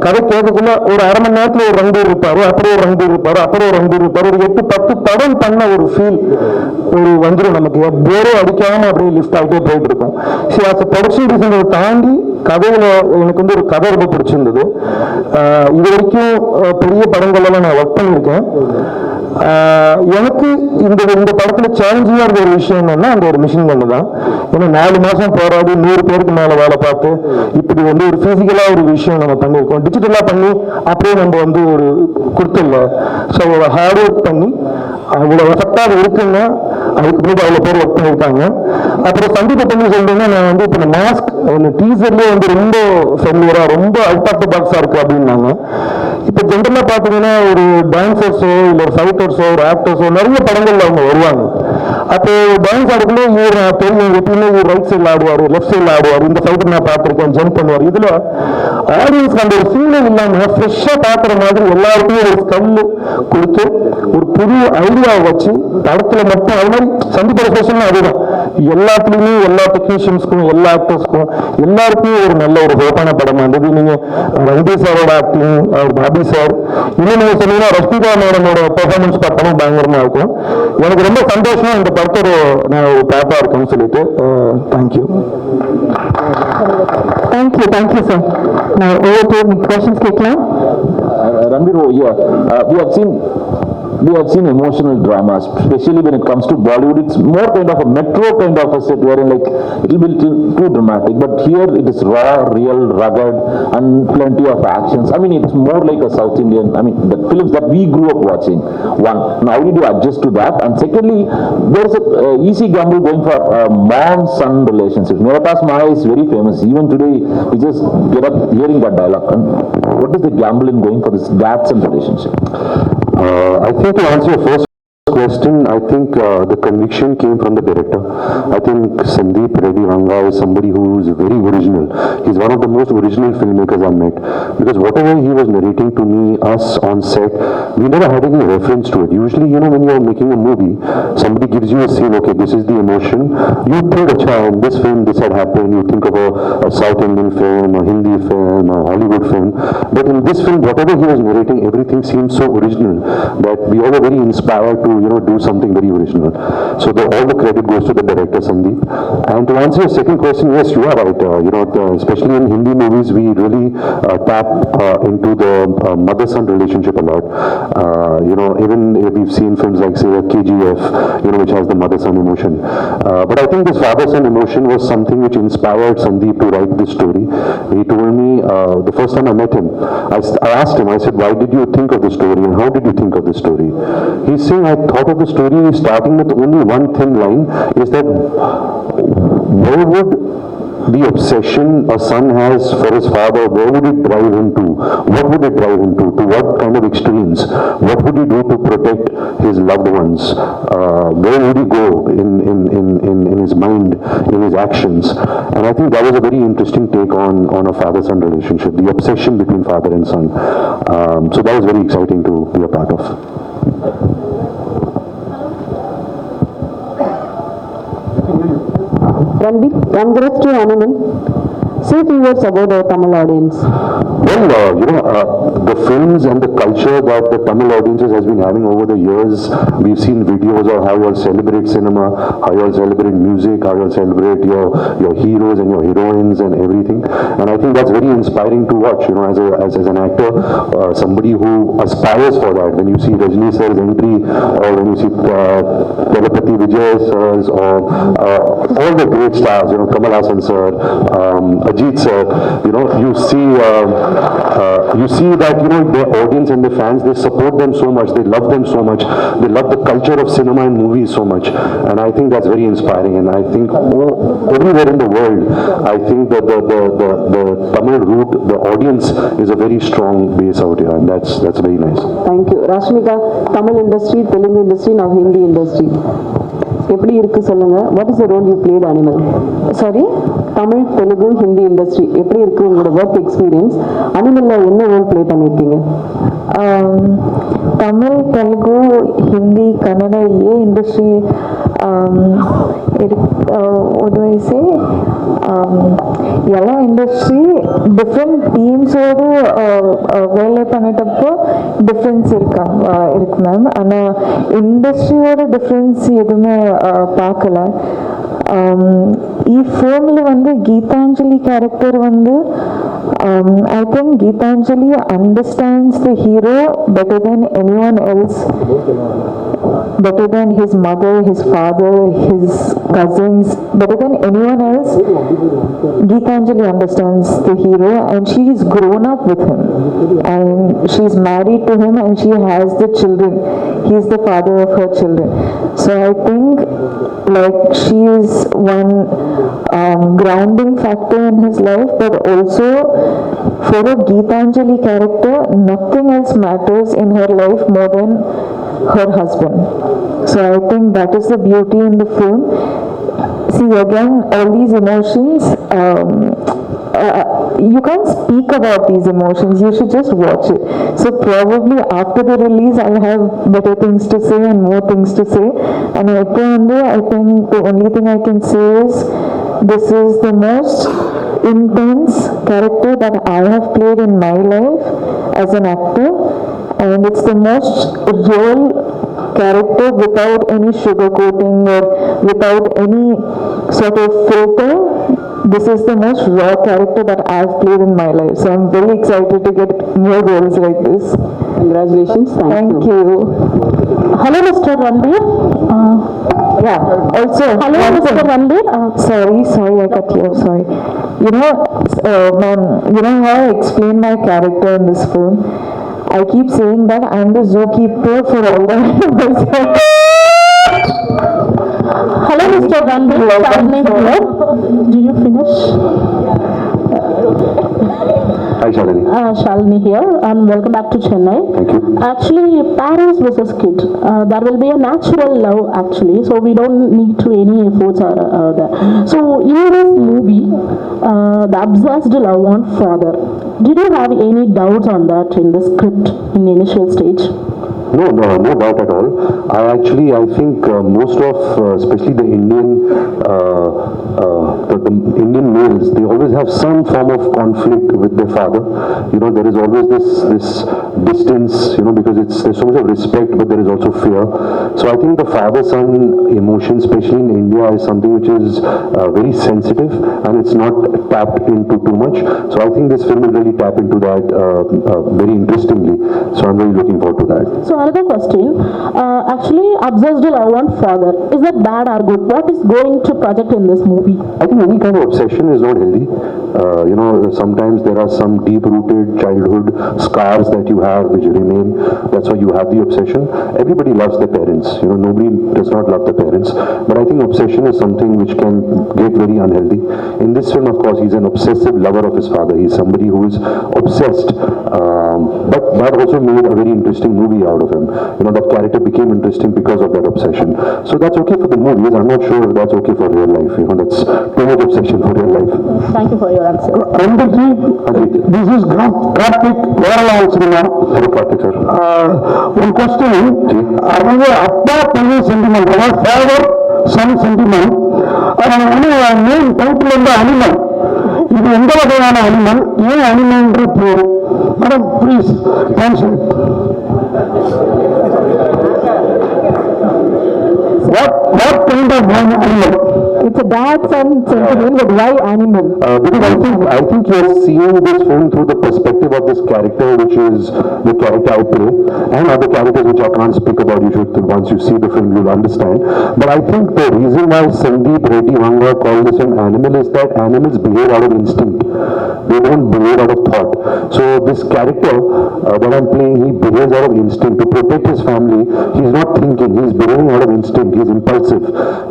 கதை கேட்கக்குள்ள ஒரு அரை மணி நேரத்தில் ஒரு ரன்பீர் இருப்பார், அப்படியே ஒரு ரன்பீர் இருப்பார், அப்படியே ஒரு ரன்பீர் இருப்பார். ஒரு 8-10 படம் பண்ண ஒரு ஃபீல் வந்துடும் நமக்கு. போரோ அடிக்காமல் அப்படியே லிஃப்ட் ஆகிட்டே போயிட்டு இருக்கும். சரி, அது ப்ரொடக்ஷன் டிசைனை தாண்டி கதையில் எனக்கு ஒரு கதை ரொம்ப பிடிச்சிருந்தது. இது வரைக்கும் பெரிய படங்கள்லாம் நான் ஒர்க் பண்ணியிருக்கேன். எனக்கு இந்த படத்துல சேலஞ்சிங்கா இருந்த ஒரு விஷயம் என்னன்னா, அந்த ஒரு மிஷின் கன்னு தான். ஏன்னா 4 மாசம் போராடி 100 பேருக்கு மேல வேலை பார்த்து இப்படி ஒரு பிசிக்கலா ஒரு விஷயம் நம்ம பண்ணியிருக்கோம். டிஜிட்டலா பண்ணி அப்படியே நம்ம ஒரு கொடுத்துல. ஸோ ஒரு ஹார்ட் ஒர்க் பண்ணி அவ்வளோ எஃபெக்டா இருக்குன்னா அதுக்கு பிறகு அவ்வளோ பேர் ஒர்க் பண்ணியிருக்காங்க. அப்புறம் சந்தீபை பண்ணி சொல்றேன்னா, நான் இப்போ மாஸ்க் டீசர்லேயே ரொம்ப ஃபெமிலியரா ரொம்ப அவுட் ஆஃப் த பாக்ஸா இருக்கு அப்படின்னாங்க. இப்போ ஜென்ரலா பாத்தீங்கன்னா ஒரு டான்சர்ஸோ இல்லை ஒரு ஃபைட்டர்ஸோ ஒரு ஆக்டர்ஸோ நிறைய படங்கள்ல அவங்க வருவாங்க. அப்போ டான்ஸ் ஆடுக்குள்ளே இவர் தெரியும் எப்பயுமே இவர் ரைட் சைடில் ஆடுவார், லெஃப்ட் சைடில் ஆடுவார், இந்த ஃபைட்டர் நான் பார்த்துருக்கேன், ஜம்ப் பண்ணுவார். இதில் ஆடியன்ஸ்க்கு அந்த ஒரு ஃபீலிங் இல்லாமல் ஃப்ரெஷ்ஷாக பார்க்குற மாதிரி எல்லாருக்குமே ஒரு ஸ்கல் கொடுத்து ஒரு புது ஐடியாவை வச்சு படத்தில் மட்டும் அது மாதிரி சந்திப்போட ஸ்பெஷல்னா அதுதான் எல்லாத்துலேயுமே எல்லா டெக்னீஷியன்ஸ்க்கும் எல்லா ஆக்டர்ஸ்க்கும் எல்லாருக்குமே ஒரு நல்ல ஒரு ஹோப்பான படமாக இருந்தது. நீங்கள் ரன்பீர் சாரோட ஆக்டிங், அவர் பாபி சார், இன்னும் நீங்கள் சொன்னீங்கன்னா ரஷ்மிகா மேடமோட பெர்ஃபார்மன்ஸ் பார்த்தாலும் பயங்கரமாக இருக்கும். எனக்கு ரொம்ப சந்தோஷம் இந்த படத்தோட நான் ஒரு பாப்பா இருக்கேன்னு சொல்லிட்டு. Thank you thank you sir. நான் ஒவ்வொரு கொஸ்டின்ஸ் கேட்கலாம். Ranbir, we have seen emotional dramas, especially when it comes to Bollywood. It's more kind of a metro kind of a set wherein like it will be too dramatic, but here it is raw, real, rugged, and plenty of actions. I mean, it's more like a South Indian, I mean, the films that we grew up watching. One, now how did you adjust to that? And secondly, there's a easy gamble going for mom-son relationship. Meratas Maya is very famous. Even today, we just get up hearing that dialogue. And what is the gamble in going for this dad-son relationship? I think to answer your first question, I think the conviction came from the director. I think Sandeep Reddy Ranga is somebody who is very original. He's one of the most original filmmakers I've met, because whatever he was narrating to me, us on set, we never had any reference to it. Usually, you know, when you're making a movie, somebody gives you a scene, okay, this is the emotion, you think, acha, in this film this had happened, you think of a South Indian film, a Hindi film, a Hollywood film, but in this film, whatever he was narrating, everything seemed so original that we all were very inspired to, you know, do something very original. So all the credit goes to the director Sandeep. And to answer your second question, yes, you are right. Especially in Hindi movies, we really tap into the mother-son relationship a lot. Even if we've seen films like, say, KGF, which has the mother-son emotion. But I think this father-son emotion was something which inspired Sandeep to write this story. He told me the first time I met him, I asked him, I said, why did you think of the story and how did you think of the story? He's saying, I thought of the story starting with only one thin line, is that where would the obsession a son has for his father, where would it drive him to? What would it drive him to? To what kind of extremes? What would he do to protect his loved ones? Where would he go in his mind, in his actions? And I think that was a very interesting take on a father-son relationship, the obsession between father and son. So that was very exciting to be a part of. Ranbir, congrats to Animal. Say a few words about the Tamil audience. Well, the films and the culture that the Tamil audiences has been having over the years, we've seen videos of how you all celebrate cinema, how you all celebrate music, how you all celebrate your heroes and your heroines and everything. And I think that's very inspiring to watch, as an actor, somebody who aspires for that. When you see Rajni sir's entry, or when you see Telepathy Vijay sirs, or all the great stars, Kamal Hassan sir, Ajit sir, you see that their audience and their fans, they support them so much, they love them so much, they love the culture of cinema and movies so much, and I think that's very inspiring. And I think everywhere in the world, I think that the Tamil root, the audience is a very strong base out here, and that's very nice. Thank you. Resmika, Tamil industry, Telugu industry, now Hindi industry. எப்படி இருக்கு சொல்லுங்க. What is the role you played, Animal? Sorry, Tamil, Telugu, Hindi industry எப்படி இருக்கு உங்களோட work experience? அனிமல்ல என்ன role play பண்ணியிருக்கீங்க? Tamil, Telugu, Hindi, Kannada, industry எல்லா industry different டீம்ஸோடு வேலை பண்ணிட்டப்போ டிஃப்ரென்ஸ் இருக்கு மேம். ஆனால் இண்டஸ்ட்ரியோட டிஃப்ரென்ஸ் எதுவுமே பார்க்கல. ఈ ఫిల్మ్లో Geetanjali character I think Geetanjali understands the hero better than anyone else, better than his mother, his father, his cousins, better than anyone else. Geetanjali understands the hero, and she's grown up with him, and she's married to him, and she has the children. He's the father of her children. So I think she is one grounding factor in his life, but also for a Geetanjali character, nothing else matters in her life more than her husband. So I think that is the beauty in the film. See, again, all these emotions, you can't speak about these emotions, you should just watch it. So probably after the release I'll have better things to say and more things to say. And I think the only thing I can say is this is the most intense character that I have played in my life as an actor, and it's the most real character without any sugarcoating or without any sort of filter. This is the most raw character that I've played in my life. So I'm very excited to get more roles like this. Congratulations. Thank you. Hello, Mr. Ranbir. Yeah, also. Hello, Mr. Ranbir. Sorry, I cut you off. Sorry. Ma'am, you know how I explain my character in this film? I keep saying that I'm the zookeeper for all the animals. Hello, Mr. Ranbir. Did you finish? Hi, Shalini. Shalini here, and welcome back to Chennai. Thank you. Actually, parents versus kid, there will be a natural love actually, so we don't need to any efforts there. So in this movie, the obsessed love on father, did you have any doubts on that in the script in the initial stage? No doubt at all. I think most of, especially the Indian males, they always have some form of conflict with their father. There is always this distance, because there's so much of respect, but there is also fear. So I think the father-son emotion, especially in India, is something which is very sensitive, and it's not tapped into too much. So I think this film will really tap into that very interestingly. So I'm really looking forward to that. So another question, actually obsessed love on father, is that bad or good? What is going to project in this movie? I think any kind of obsession is not healthy. Sometimes there are some deep-rooted childhood scars that you have which remain. That's why you have the obsession. Everybody loves their parents. Nobody does not love their parents. But I think obsession is something which can get very unhealthy. In this film, of course, he's an obsessive lover of his father. He's somebody who is obsessed. But that also made a very interesting movie out of him. That character became interesting because of that obsession. So that's okay for the movies. I'm not sure if that's okay for real life. That's too much obsession for real life. Thank you for your answer. This is Karthik, Kerala cinema. Hello, Karthik sir. One question, அதாவது அப்பா பையன் sentiment, அதாவது father son sentiment, main title வந்து animal. இது எந்த வகையான animal, ஏன் அனிமல்ன்ற பேர்? Madam please translate. What kind of animal? It's a dad-son sentiment, but why animal? Because I think you're seeing this film through the perspective of this character, which is the character I play, and other characters which I can't speak about. Once you see the film, you'll understand. But I think the reason why Sandeep Reddy Vanga called this an animal is that animals behave out of instinct. They don't behave out of thought. So this character that I'm playing, he behaves out of instinct. To protect his family, he's not thinking. He's behaving out of instinct. He's impulsive.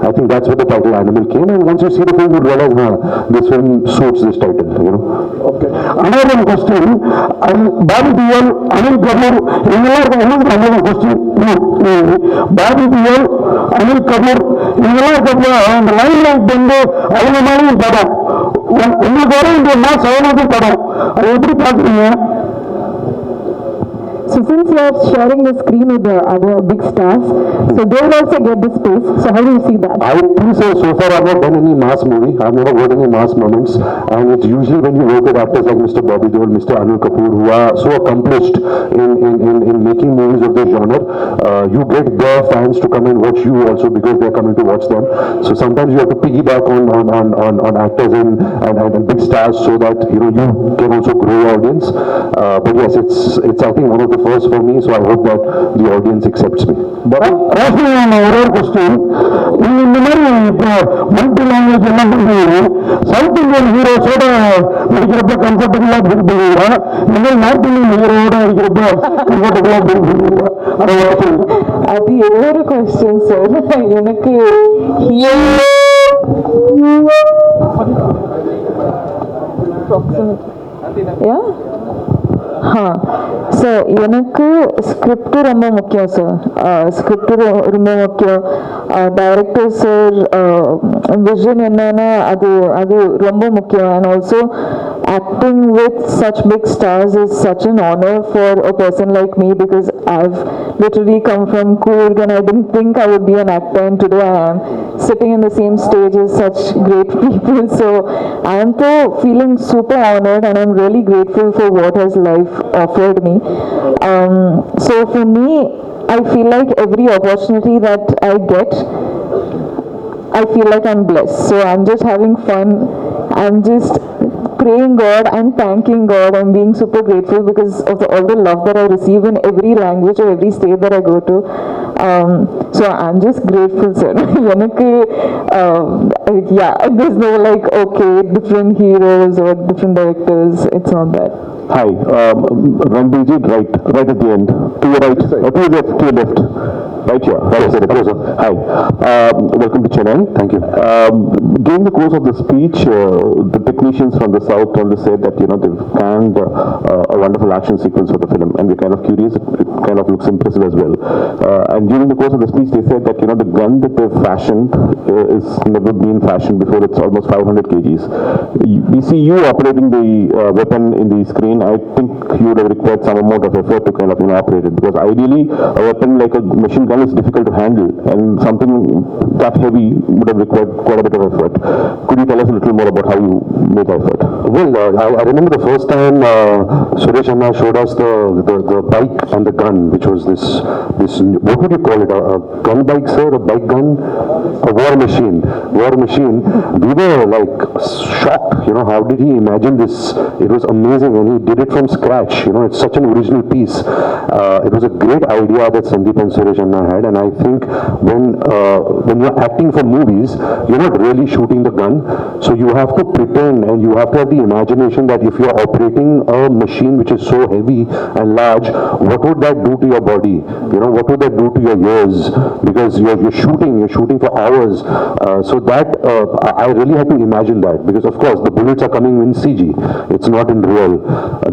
I think that's where the title animal came. And once you see the film, you'll realize, this film suits this title. Okay. Another question, Bobby Deol, Anil Kapoor, another question. Bobby Deol, Anil Kapoor, அந்த line light வந்து அதிகமான படம். உங்களுக்கு வர இந்த mass அவ்வளவு படம், அதை எப்படி பார்க்குறீங்க? So since you are sharing the screen with the other big stars, so they will also get the space. So how do you see that? I think so far I've not done any mass movie. I've never got any mass moments. And it's usually when you work with actors like Mr. Bobby Deol, Mr. Anil Kapoor, who are so accomplished in making movies of this genre, you get their fans to come and watch you also because they're coming to watch them. So sometimes you have to piggyback on actors and big stars so that you can also grow your audience. But yes, it's I think one of the first for me, so I hope that the audience accepts me. But ஒரே question, நீங்க இந்த மாதிரி இப்போ multi language என்ன பண்றீங்க? South Indian ஹீரோஸோட நடிக்கிறப்ப கம்ஃபர்டபுளா feel பண்ணுவீங்களா? இல்லை நார்த் இந்தியன் ஹீரோட நடிக்கிறப்ப கம்ஃபர்டபுளா ஃபீல் பண்ணுவீங்களா? அது ஒரு கொஸ்டின் சார். எனக்கு yeah சார் எனக்கு ஸ்கிரிப்ட் ரொம்ப முக்கியம் சார். ஸ்கிரிப்ட் ரொம்ப முக்கியம். டைரக்டர் சார் விஷன் என்னன்னா அது ரொம்ப முக்கியம். And also acting with such big stars is such an honor for a person like me, because I've literally come from Coorg and I didn't think I would be an actor, and today I am sitting in the same stage as such great people. So I am feeling super honored, and I'm really grateful for what has life offered me. So for me, I feel like every opportunity that I get, I feel like I'm blessed. So I'm just having fun. I'm just praying God and thanking God and being super grateful because of all the love that I receive in every language or every state that I go to. So I'm just grateful, sir. Yeah, there's no like, okay, different heroes or different directors. It's not that. Hi, Ranbir ji, right at the end. To your right, to your left. Right here, closer. Hi, welcome to Chennai. Thank you. During the course of the speech, the technicians from the south told us that they've planned a wonderful action sequence for the film, and we're kind of curious. It kind of looks impressive as well. And during the course of the speech, they said that the gun that they've fashioned is never been fashioned before. It's almost 500 kgs. We see you operating the weapon in the screen. I think you would have required some amount of effort to kind of operate it, because ideally a weapon like a machine gun is difficult to handle, and something that heavy would have required quite a bit of effort. Could you tell us a little more about how you make effort? Well, I remember the first time Suresh Anna showed us the bike and the gun, which was this what would you call it, a gun bike, sir, a bike gun, a war machine. We were like shocked, how did he imagine this? It was amazing, and he did it from scratch. It's such an original piece. It was a great idea that Sandeep and Suresh Anna had, and I think when you're acting for movies, you're not really shooting the gun, so you have to pretend and you have to have the imagination that if you're operating a machine which is so heavy and large, what would that do to your body? What would that do to your ears? Because you're shooting for hours. So that I really had to imagine that, because of course the bullets are coming in CG. It's not in real.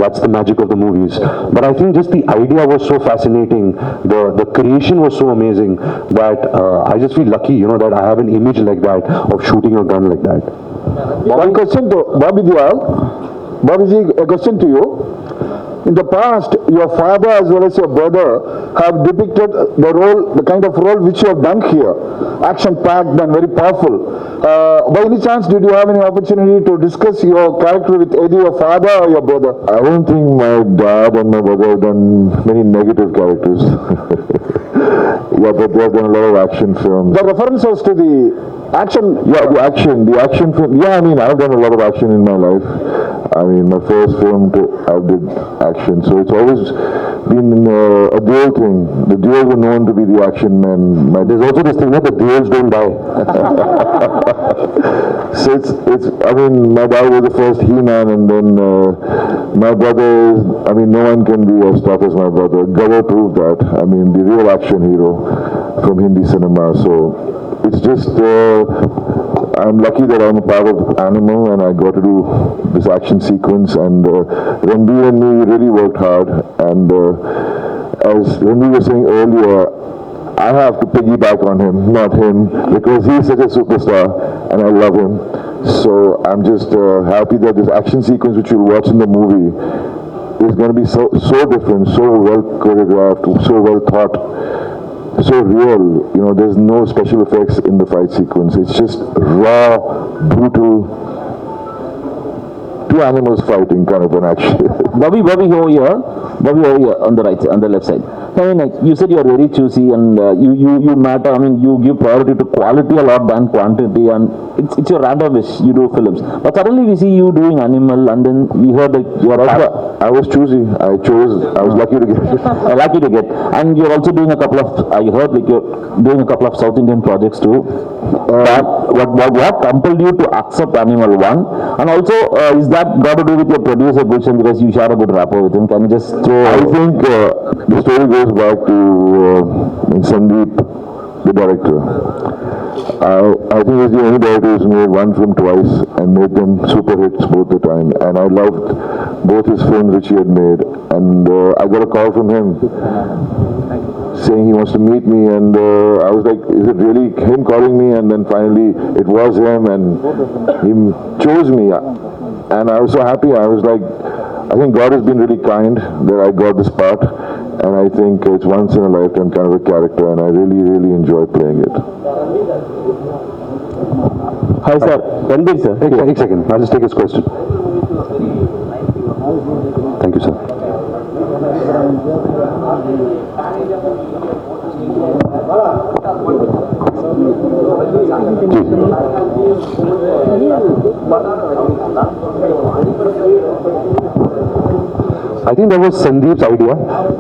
That's the magic of the movies. But I think just the idea was so fascinating. The creation was so amazing that I just feel lucky, that I have an image like that of shooting a gun like that. One question to Bobby Dial. Bobby ji, a question to you. In the past, your father as well as your brother have depicted the kind of role which you have done here. Action-packed and very powerful. By any chance, did you have any opportunity to discuss your character with either your father or your brother? I don't think my dad and my brother have done many negative characters. Yeah, but they have done a lot of action films. The reference was to the action. Yeah, the action film. Yeah, I mean, I've done a lot of action in my life. I mean, my first film, I did action. So it's always been a dual thing. The duals were known to be the action men. There's also this thing that the duels don't die. So I mean, my dad was the first He-Man, and then my brother is, I mean, no one can be as tough as my brother. Gawar proved that. I mean, the real action hero from Hindi cinema. So it's just, I'm lucky that I'm a part of Animal, and I got to do this action sequence, and Ranbir and me really worked hard, and as Ranbir was saying earlier, I have to piggyback on him, not him, because he's such a superstar, and I love him. So I'm just happy that this action sequence which you'll watch in the movie is going to be so different, so well choreographed, so well thought, so real. There's no special effects in the fight sequence. It's just raw, brutal, two animals fighting kind of an action. Bobby over here on the right, on the left side. I mean, like you said, you are very choosy, and you matter. I mean, you give priority to quality a lot than quantity, and it's your random wish. You do films, but suddenly we see you doing Animal, and then we heard that you are also. I was choosy. I was lucky to get it. Lucky to get, and you're also doing a couple of. I heard like you're doing a couple of South Indian projects too. What compelled you to accept Animal 1, and also is that got to do with your producer Gulshan, because you share a good rapport with him? Can you just throw? I think the story goes back to Sandeep, the director. I think he's the only director who's made one film twice and made them super hits both the time. And I loved both his films which he had made, and I got a call from him saying he wants to meet me, and I was like, is it really him calling me? And then finally it was him, and he chose me, and I was so happy. I was like, I think God has been really kind that I got this part, and I think it's once in a lifetime kind of a character, and I really, really enjoy playing it. Hi sir, Ranbir sir. One second, I'll just take his question. Thank you, sir. I think that was Sandeep's idea.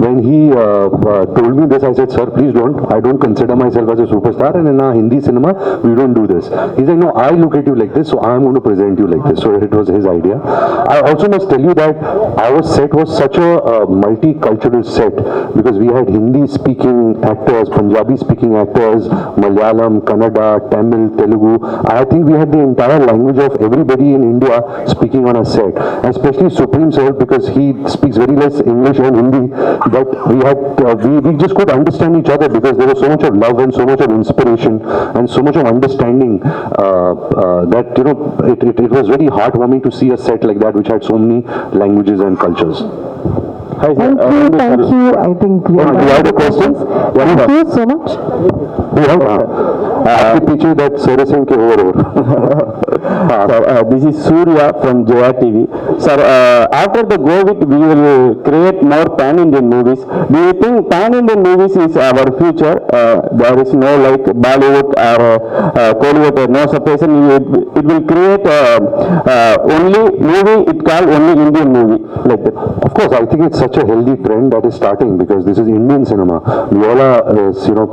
When he told me this, I said, sir, please don't. I don't consider myself as a superstar, and in our Hindi cinema, we don't do this. He's like, no, I look at you like this, so I'm going to present you like this. So it was his idea. I also must tell you that our set was such a multicultural set, because we had Hindi-speaking actors, Punjabi-speaking actors, Malayalam, Kannada, Tamil, Telugu. I think we had the entire language of everybody in India speaking on a set, especially Supreme Sir, because he speaks very less English and Hindi, but we just could understand each other, because there was so much of love and so much of inspiration and so much of understanding that, you know, it was very heartwarming to see a set like that which had so many languages and cultures. Hi sir. Thank you. I think we Do you have a question? Thank you so much. आपके पीछे that sir is saying के over. Sir, this is Surya from Jaya TV. Sir, after the COVID, we will create more pan-Indian movies. Do you think pan-Indian movies is our future? There is no like Bollywood or Kollywood, no separation. It will create only movie. It called only Indian movie like that. Of course, I think it's such a healthy trend that is starting, because this is Indian cinema. We all are,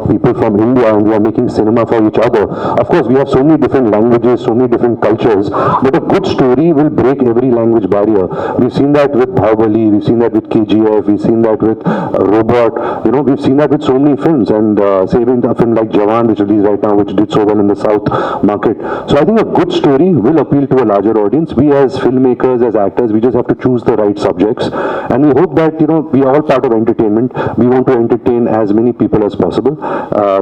people from India, and we are making cinema for each other. Of course, we have so many different languages, so many different cultures, but a good story will break every language barrier. We've seen that with Bahubali, we've seen that with KGF, we've seen that with Robot, we've seen that with so many films, and say even a film like Jawan, which released right now, which did so well in the South market. So I think a good story will appeal to a larger audience. We as filmmakers, as actors, we just have to choose the right subjects, and we hope that, we are all part of entertainment. We want to entertain as many people as possible.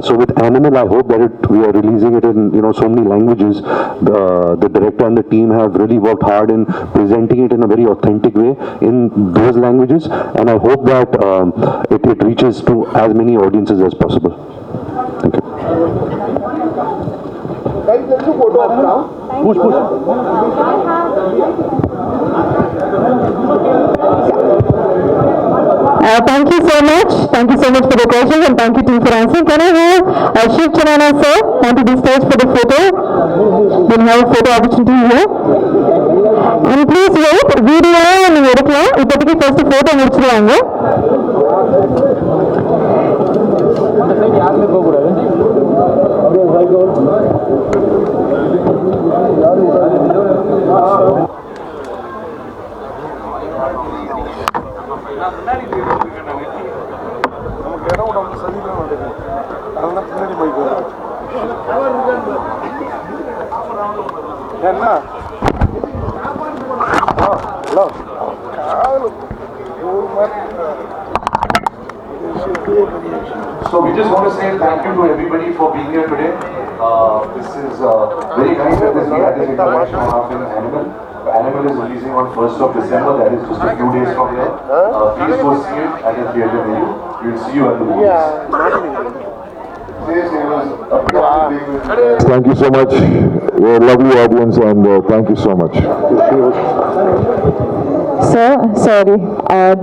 So with Animal, I hope that we are releasing it in, so many languages. The director and the team have really worked hard in presenting it in a very authentic way in those languages, and I hope that it reaches to as many audiences as possible. Thank you. Thank you so much. Thank you so much for the questions, and thank you team for answering. Can I have Shiv Chanana sir onto the stage for the photo? We'll have a photo opportunity here. And please wait, video and எடுக்கலாம். இப்போதைக்கு first photo முடிச்சிடுவாங்க. So we just want to say thank you to everybody for being here today. This is very nice that we had this interaction on our film Animal. Animal is releasing on 1st of December, that is just a few days from here. Please go see it at the theatre near you. We'll see you at the movies. Thank you so much. You're a lovely audience, and thank you so much. Sir, sorry.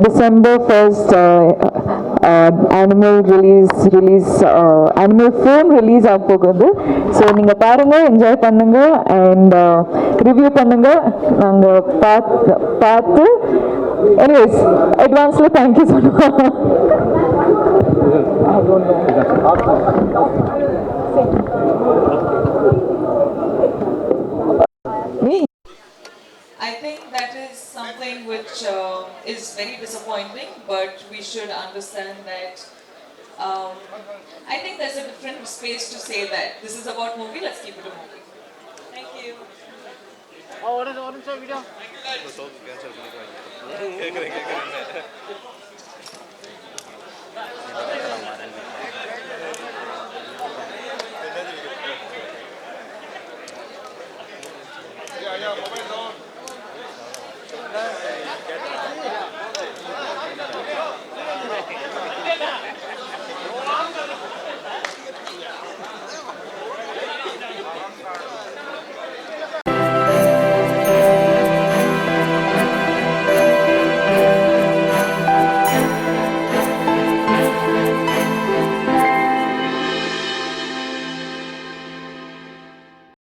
December 1st, Animal Animal film release ஆக போகுது. So நீங்கள் பாருங்கள், enjoy பண்ணுங்க, and review பண்ணுங்க. நாங்கள் பார்த்து anyways அட்வான்ஸில் thank you சொல்லுவோம். I think that is something which is very disappointing, but we should understand that I think there's a different space to say that this is about movie, let's keep it a movie. Thank you.